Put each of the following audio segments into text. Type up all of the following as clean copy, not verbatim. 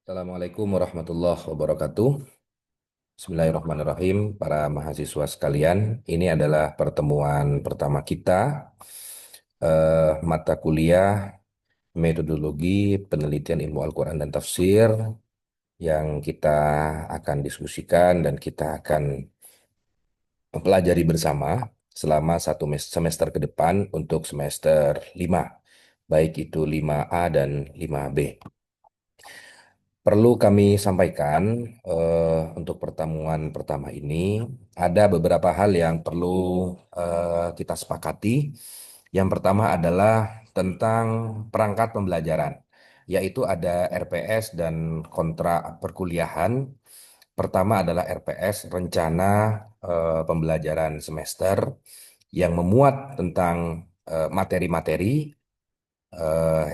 Assalamualaikum warahmatullahi wabarakatuh. Bismillahirrahmanirrahim. Para mahasiswa sekalian, ini adalah pertemuan pertama kita, mata kuliah Metodologi Penelitian Ilmu Al-Quran dan Tafsir yang kita akan diskusikan dan kita akan mempelajari bersama selama satu semester ke depan untuk semester 5, baik itu 5A dan 5B. Perlu kami sampaikan untuk pertemuan pertama ini ada beberapa hal yang perlu kita sepakati. Yang pertama adalah tentang perangkat pembelajaran, yaitu ada RPS dan kontrak perkuliahan. Pertama adalah RPS, rencana pembelajaran semester, yang memuat tentang materi-materi,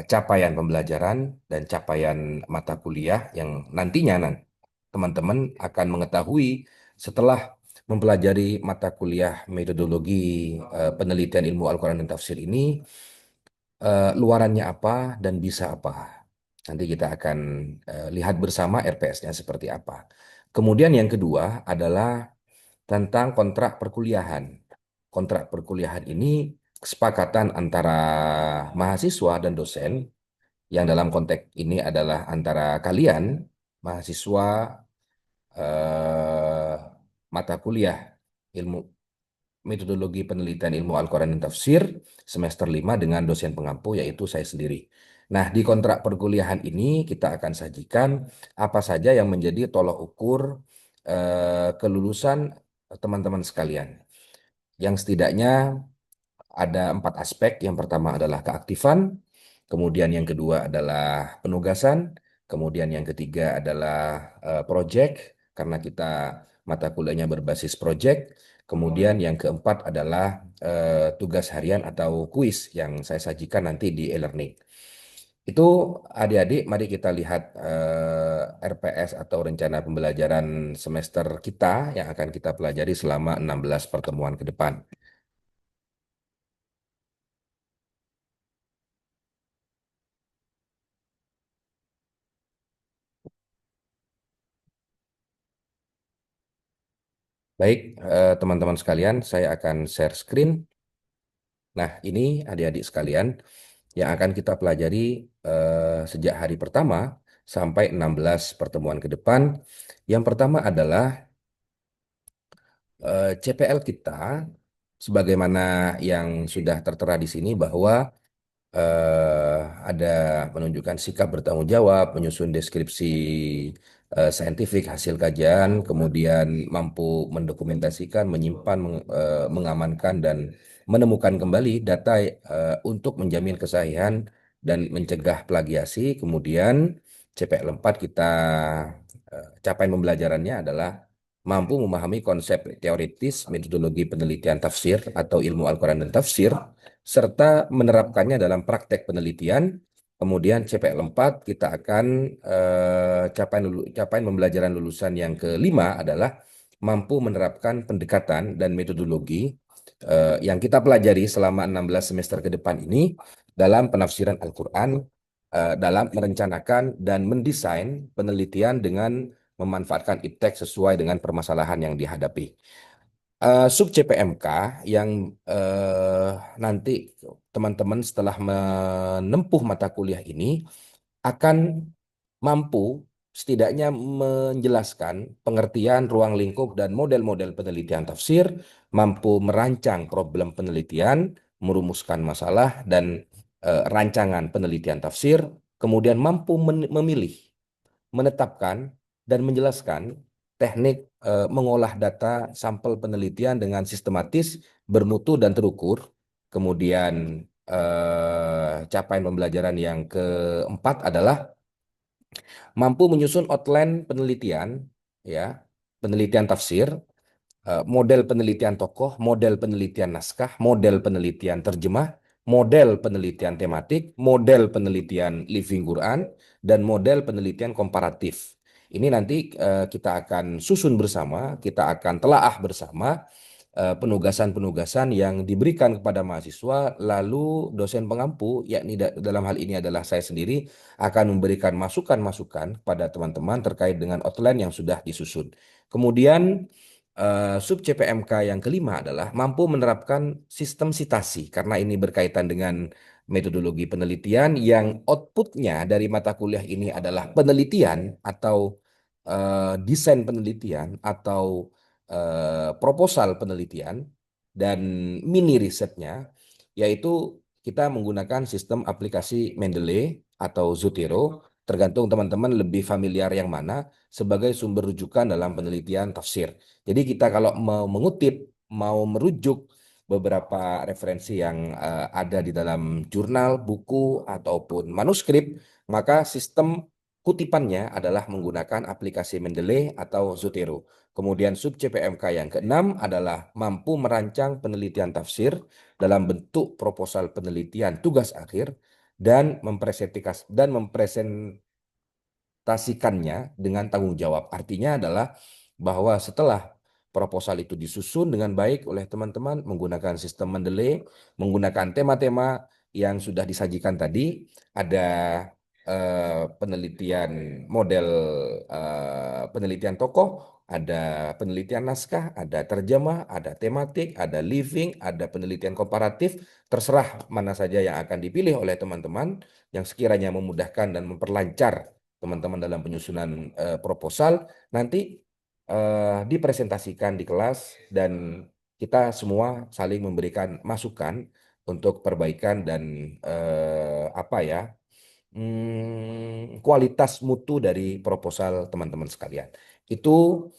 capaian pembelajaran dan capaian mata kuliah yang nantinya teman-teman akan mengetahui setelah mempelajari mata kuliah metodologi penelitian ilmu Al-Quran dan tafsir ini, luarannya apa dan bisa apa. Nanti kita akan lihat bersama RPS-nya seperti apa. Kemudian yang kedua adalah tentang kontrak perkuliahan. Kontrak perkuliahan ini kesepakatan antara mahasiswa dan dosen, yang dalam konteks ini adalah antara kalian, mahasiswa eh, mata kuliah ilmu metodologi penelitian ilmu Al-Quran dan Tafsir semester 5 dengan dosen pengampu yaitu saya sendiri. Nah, di kontrak perkuliahan ini kita akan sajikan apa saja yang menjadi tolok ukur kelulusan teman-teman sekalian. Yang setidaknya ada 4 aspek. Yang pertama adalah keaktifan, kemudian yang kedua adalah penugasan, kemudian yang ketiga adalah project, karena kita mata kuliahnya berbasis project, kemudian yang keempat adalah tugas harian atau kuis yang saya sajikan nanti di e-learning. Itu adik-adik, mari kita lihat RPS atau rencana pembelajaran semester kita yang akan kita pelajari selama 16 pertemuan ke depan. Baik, teman-teman sekalian, saya akan share screen. Nah, ini adik-adik sekalian yang akan kita pelajari sejak hari pertama sampai 16 pertemuan ke depan. Yang pertama adalah CPL kita, sebagaimana yang sudah tertera di sini bahwa eh, ada menunjukkan sikap bertanggung jawab, menyusun deskripsi saintifik hasil kajian, kemudian mampu mendokumentasikan, menyimpan, mengamankan, dan menemukan kembali data untuk menjamin kesahihan dan mencegah plagiasi. Kemudian CPL 4 kita capaian pembelajarannya adalah mampu memahami konsep teoritis metodologi penelitian tafsir atau ilmu Al-Quran dan tafsir, serta menerapkannya dalam praktek penelitian. Kemudian CPL 4 kita akan capaian pembelajaran lulusan yang kelima adalah mampu menerapkan pendekatan dan metodologi yang kita pelajari selama 16 semester ke depan ini dalam penafsiran Al-Quran, dalam merencanakan dan mendesain penelitian dengan memanfaatkan iptek sesuai dengan permasalahan yang dihadapi. Sub CPMK yang eh, nanti teman-teman setelah menempuh mata kuliah ini akan mampu setidaknya menjelaskan pengertian ruang lingkup dan model-model penelitian tafsir, mampu merancang problem penelitian, merumuskan masalah dan rancangan penelitian tafsir, kemudian mampu memilih, menetapkan, dan menjelaskan teknik mengolah data sampel penelitian dengan sistematis, bermutu, dan terukur. Kemudian capaian pembelajaran yang keempat adalah mampu menyusun outline penelitian, ya, penelitian tafsir, model penelitian tokoh, model penelitian naskah, model penelitian terjemah, model penelitian tematik, model penelitian living Quran, dan model penelitian komparatif. Ini nanti kita akan susun bersama, kita akan telaah bersama penugasan-penugasan yang diberikan kepada mahasiswa, lalu dosen pengampu, yakni dalam hal ini adalah saya sendiri, akan memberikan masukan-masukan kepada teman-teman terkait dengan outline yang sudah disusun. Kemudian sub CPMK yang kelima adalah mampu menerapkan sistem sitasi, karena ini berkaitan dengan metodologi penelitian yang outputnya dari mata kuliah ini adalah penelitian atau desain penelitian atau proposal penelitian dan mini risetnya, yaitu kita menggunakan sistem aplikasi Mendeley atau Zotero, tergantung teman-teman lebih familiar yang mana sebagai sumber rujukan dalam penelitian tafsir. Jadi kita kalau mau mengutip, mau merujuk beberapa referensi yang ada di dalam jurnal, buku, ataupun manuskrip, maka sistem kutipannya adalah menggunakan aplikasi Mendeley atau Zotero. Kemudian sub CPMK yang keenam adalah mampu merancang penelitian tafsir dalam bentuk proposal penelitian tugas akhir dan mempresentasikannya dengan tanggung jawab. Artinya adalah bahwa setelah proposal itu disusun dengan baik oleh teman-teman menggunakan sistem Mendeley, menggunakan tema-tema yang sudah disajikan tadi, ada penelitian model penelitian tokoh, ada penelitian naskah, ada terjemah, ada tematik, ada living, ada penelitian komparatif, terserah mana saja yang akan dipilih oleh teman-teman yang sekiranya memudahkan dan memperlancar teman-teman dalam penyusunan proposal, nanti dipresentasikan di kelas dan kita semua saling memberikan masukan untuk perbaikan dan apa ya, kualitas mutu dari proposal teman-teman sekalian. Itu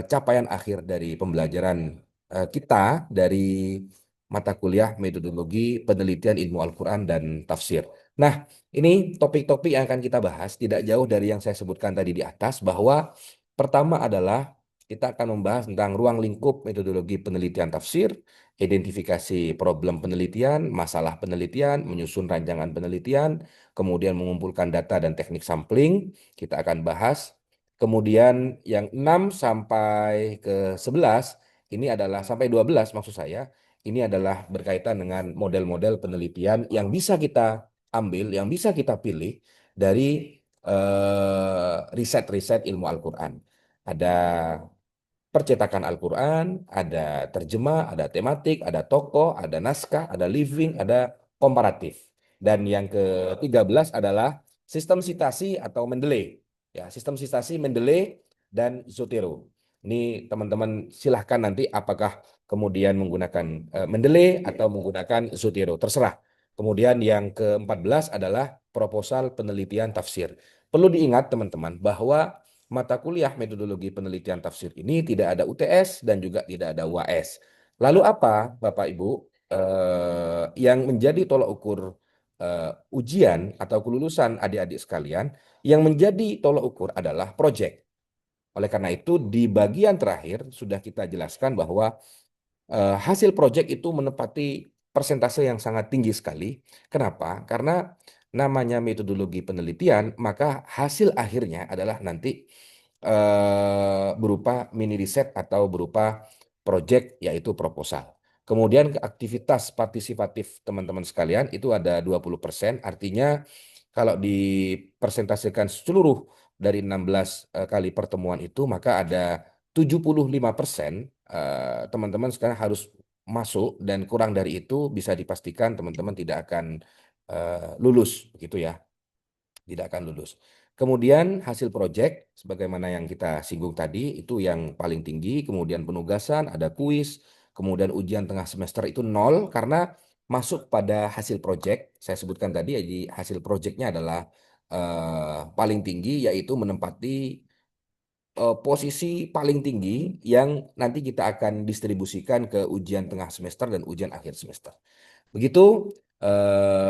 capaian akhir dari pembelajaran kita dari mata kuliah metodologi penelitian ilmu Al-Quran dan tafsir. Nah, ini topik-topik yang akan kita bahas tidak jauh dari yang saya sebutkan tadi di atas, bahwa pertama adalah kita akan membahas tentang ruang lingkup metodologi penelitian tafsir, identifikasi problem penelitian, masalah penelitian, menyusun rancangan penelitian, kemudian mengumpulkan data dan teknik sampling, kita akan bahas. Kemudian yang 6 sampai ke 11, ini adalah sampai 12 maksud saya, ini adalah berkaitan dengan model-model penelitian yang bisa kita ambil, yang bisa kita pilih dari riset-riset ilmu Al-Quran. Ada percetakan Al-Quran, ada terjemah, ada tematik, ada tokoh, ada naskah, ada living, ada komparatif. Dan yang ke-13 adalah sistem sitasi atau Mendeley. Ya, sistem sitasi Mendeley dan Zotero. Ini teman-teman silahkan nanti apakah kemudian menggunakan Mendeley atau menggunakan Zotero, terserah. Kemudian yang ke-14 adalah proposal penelitian tafsir. Perlu diingat teman-teman bahwa mata kuliah metodologi penelitian tafsir ini tidak ada UTS dan juga tidak ada UAS. Lalu apa, Bapak Ibu, yang menjadi tolak ukur ujian atau kelulusan adik-adik sekalian? Yang menjadi tolak ukur adalah proyek. Oleh karena itu, di bagian terakhir sudah kita jelaskan bahwa hasil proyek itu menepati persentase yang sangat tinggi sekali. Kenapa? Karena namanya metodologi penelitian, maka hasil akhirnya adalah nanti berupa mini riset atau berupa proyek, yaitu proposal. Kemudian aktivitas partisipatif teman-teman sekalian itu ada 20%, artinya kalau dipresentasikan seluruh dari 16 kali pertemuan itu, maka ada 75% teman-teman sekarang harus masuk, dan kurang dari itu bisa dipastikan teman-teman tidak akan lulus, begitu ya, tidak akan lulus. Kemudian hasil proyek, sebagaimana yang kita singgung tadi, itu yang paling tinggi. Kemudian penugasan, ada kuis, kemudian ujian tengah semester itu 0, karena masuk pada hasil proyek, saya sebutkan tadi, jadi hasil proyeknya adalah paling tinggi, yaitu menempati posisi paling tinggi yang nanti kita akan distribusikan ke ujian tengah semester dan ujian akhir semester. Begitu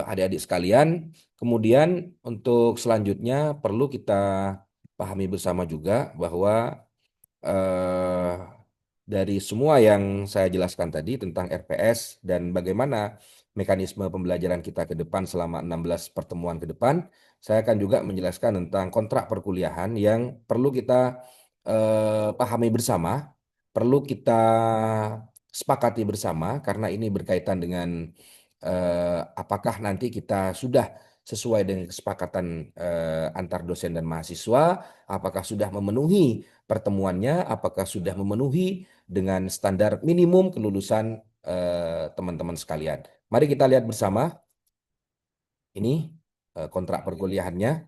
adik-adik sekalian. Kemudian untuk selanjutnya perlu kita pahami bersama juga bahwa eh, dari semua yang saya jelaskan tadi tentang RPS dan bagaimana mekanisme pembelajaran kita ke depan selama 16 pertemuan ke depan, saya akan juga menjelaskan tentang kontrak perkuliahan yang perlu kita pahami bersama, perlu kita sepakati bersama karena ini berkaitan dengan apakah nanti kita sudah sesuai dengan kesepakatan antar dosen dan mahasiswa, apakah sudah memenuhi pertemuannya, apakah sudah memenuhi dengan standar minimum kelulusan teman-teman sekalian. Mari kita lihat bersama ini kontrak perkuliahannya,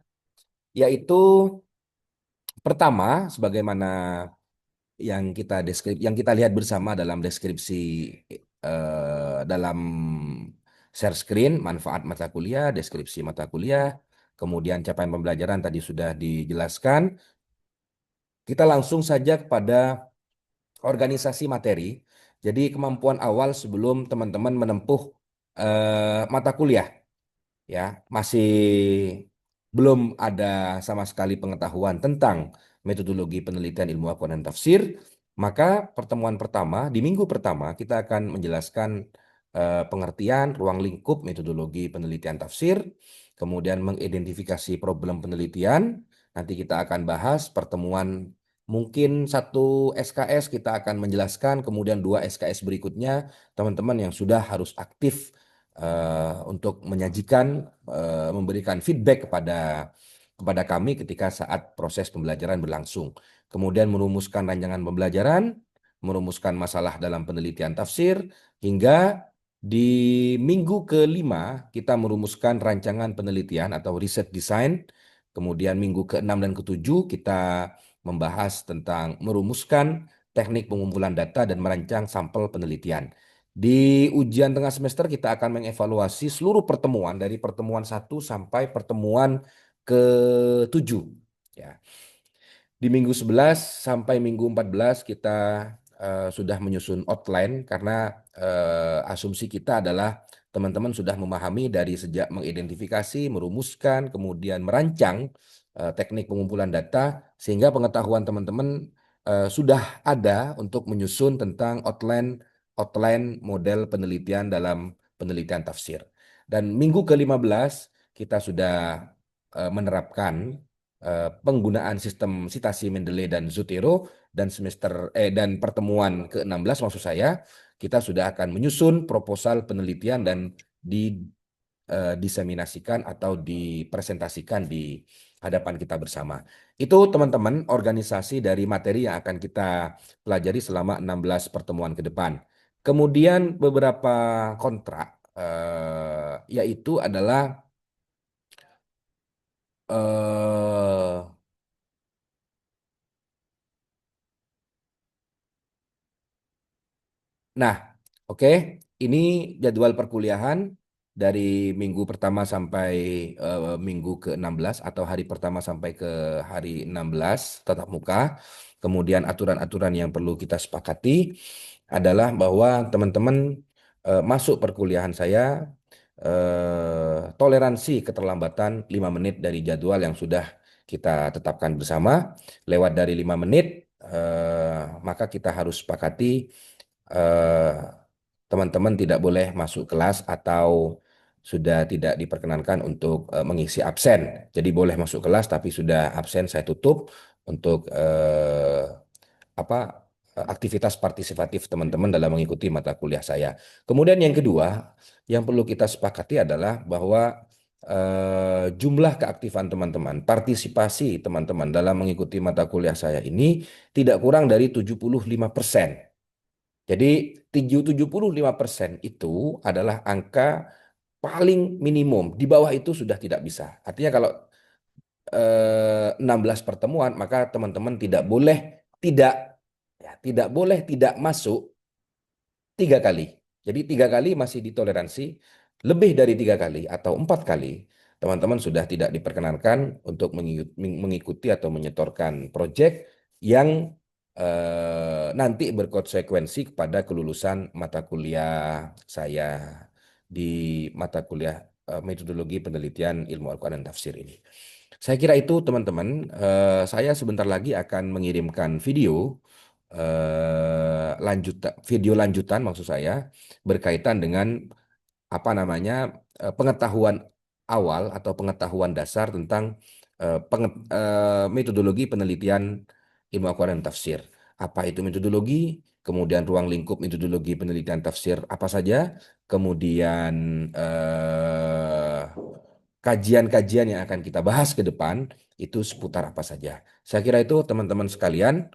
yaitu pertama sebagaimana yang kita lihat bersama dalam deskripsi dalam share screen, manfaat mata kuliah, deskripsi mata kuliah, kemudian capaian pembelajaran tadi sudah dijelaskan. Kita langsung saja kepada organisasi materi. Jadi kemampuan awal sebelum teman-teman menempuh mata kuliah, ya masih belum ada sama sekali pengetahuan tentang metodologi penelitian ilmu Al-Quran dan tafsir, maka pertemuan pertama di minggu pertama kita akan menjelaskan pengertian ruang lingkup metodologi penelitian tafsir, kemudian mengidentifikasi problem penelitian. Nanti kita akan bahas pertemuan mungkin satu SKS kita akan menjelaskan, kemudian dua SKS berikutnya teman-teman yang sudah harus aktif untuk menyajikan, memberikan feedback kepada kami ketika saat proses pembelajaran berlangsung. Kemudian merumuskan rancangan pembelajaran, merumuskan masalah dalam penelitian tafsir, hingga di minggu kelima kita merumuskan rancangan penelitian atau riset design. Kemudian minggu ke-6 dan ke-7 kita membahas tentang merumuskan teknik pengumpulan data dan merancang sampel penelitian. Di ujian tengah semester kita akan mengevaluasi seluruh pertemuan dari pertemuan 1 sampai pertemuan ke-7. Ya. Di minggu 11 sampai minggu 14 kita sudah menyusun outline karena asumsi kita adalah teman-teman sudah memahami dari sejak mengidentifikasi, merumuskan, kemudian merancang teknik pengumpulan data sehingga pengetahuan teman-teman sudah ada untuk menyusun tentang outline model penelitian dalam penelitian tafsir. Dan minggu ke-15 kita sudah menerapkan penggunaan sistem citasi Mendeley dan Zotero, dan pertemuan ke-16 maksud saya kita sudah akan menyusun proposal penelitian dan diseminasikan atau dipresentasikan di hadapan kita bersama. Itu teman-teman organisasi dari materi yang akan kita pelajari selama 16 pertemuan ke depan. Kemudian beberapa kontrak yaitu adalah eh, nah, oke, ini jadwal perkuliahan dari minggu pertama sampai minggu ke-16 atau hari pertama sampai ke hari 16 tatap muka. Kemudian aturan-aturan yang perlu kita sepakati adalah bahwa teman-teman masuk perkuliahan saya toleransi keterlambatan 5 menit dari jadwal yang sudah kita tetapkan bersama. Lewat dari 5 menit, maka kita harus sepakati eh, teman-teman tidak boleh masuk kelas atau sudah tidak diperkenankan untuk mengisi absen. Jadi boleh masuk kelas tapi sudah absen saya tutup untuk apa aktivitas partisipatif teman-teman dalam mengikuti mata kuliah saya. Kemudian yang kedua, yang perlu kita sepakati adalah bahwa jumlah keaktifan teman-teman, partisipasi teman-teman dalam mengikuti mata kuliah saya ini tidak kurang dari 75%. Jadi 75% itu adalah angka paling minimum. Di bawah itu sudah tidak bisa. Artinya kalau 16 pertemuan, maka teman-teman tidak tidak boleh tidak masuk 3 kali. Jadi 3 kali masih ditoleransi, lebih dari 3 kali atau 4 kali, teman-teman sudah tidak diperkenankan untuk mengikuti atau menyetorkan proyek yang nanti berkonsekuensi kepada kelulusan mata kuliah saya di mata kuliah metodologi penelitian ilmu Al-Quran dan tafsir ini. Saya kira itu teman-teman. Saya sebentar lagi akan mengirimkan video lanjutan maksud saya berkaitan dengan apa namanya pengetahuan awal atau pengetahuan dasar tentang metodologi penelitian ilmu Al-Quran dan tafsir. apa itu metodologi, kemudian ruang lingkup metodologi penelitian tafsir apa saja, kemudian kajian-kajian yang akan kita bahas ke depan itu seputar apa saja. Saya kira itu teman-teman sekalian,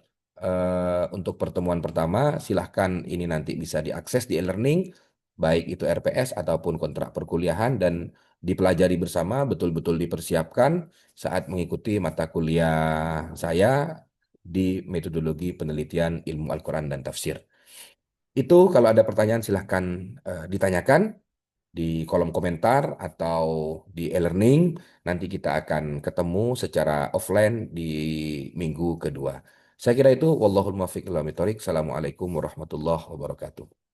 untuk pertemuan pertama silahkan ini nanti bisa diakses di e-learning, baik itu RPS ataupun kontrak perkuliahan, dan dipelajari bersama, betul-betul dipersiapkan saat mengikuti mata kuliah saya di metodologi penelitian ilmu Al-Quran dan tafsir. Itu kalau ada pertanyaan silahkan ditanyakan di kolom komentar atau di e-learning. Nanti kita akan ketemu secara offline di minggu kedua. Saya kira itu. Wallahul muwaffiq ila aqwamit thoriq. Assalamualaikum warahmatullahi wabarakatuh.